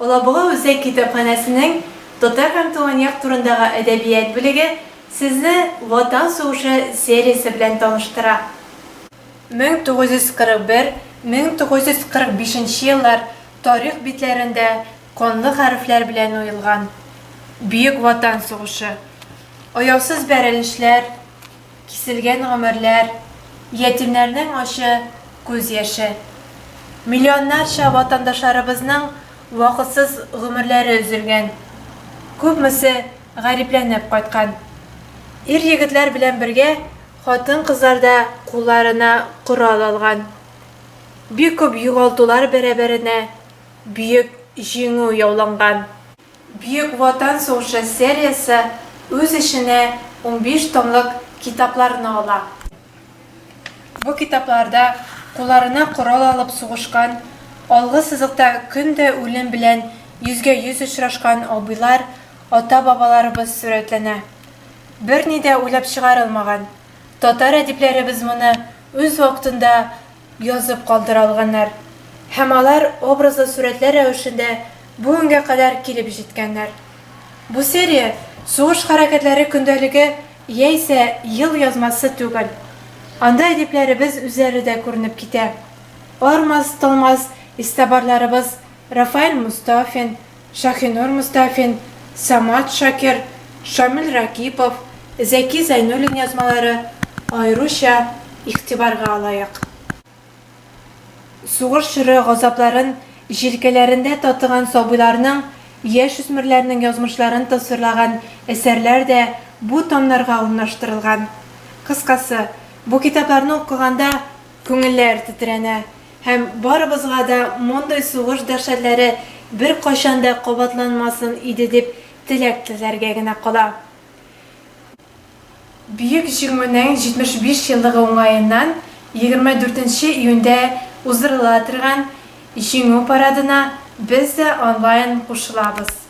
Улабуга Үзәк китапханәсенең Татар һәм Туган турындагы әдәбият бүлеге сезне Ватан сугышы сериясе белән таныштыра. 1941-1945 еллар тарих битләрендә канлы хәрефләр белән уелган Бөек Ватан сугышы. Аяусыз бәрелешләр, киселгән гомерләр, ятимнәрнең ашы, күз яше. Миллионнарча ватандашларыбызның вакытсыз гомерләре өзелгән. Күпмесе гарипләнеп кайткан. Ир-егетләр белән бергә хатын-кызлар да кулларына корал алган. Бик күп югалтулар бәрабәренә бөек җиңү яуланган. Бөек Ватан сугышы сериясе үз эченә 15 томлык китапларны ала. Бу китапларда кулларына корал алып сугышкан, алгы сызыкта көндә үлем белән йөзгә-йөз очрашкан абыйлар, ата-бабаларыбыз сурәтләнә. Берни дә уйлап чыгарылмаган. Татар әдипләребез моны үз вакытында язып калдыралганнар. Һәм алар образлы сурәтләр рәвешендә бүгенгә кадәр килеп җиткәннәр. Бу серия сугыш хәрәкәтләре көндәлеге яисә ел язмасы түгел. Анда әдипләребез үзләре дә күренеп китә. Армаз-талмаз истәбарларыбыз Рафаэль Мустафин, Шаһинур Мустафин, Самат Шакир, Шамил Ракипов, Зәки Зәйнуллин язмалары аеруча игътибарга лаек. Сугыш чоры газапларын җилкәләрендә татыган сабыйларның, яшь-үсмерләрнең язмышларын тасвирлаган әсәрләр дә бу томнарга урнаштырылган. Кыскасы, бу китапларны укыганда күңелләр тетрәнә һәм барыбызга да мондый сугыш дәһшәтләре бер кайчан да кабатланмасын иде дип теләк теләргә генә кала. Бөек җиңүнең 75 еллыгы уңаеннан 24 июньдә уздырыла торган җиңү парадына без дә онлайн кушылабыз.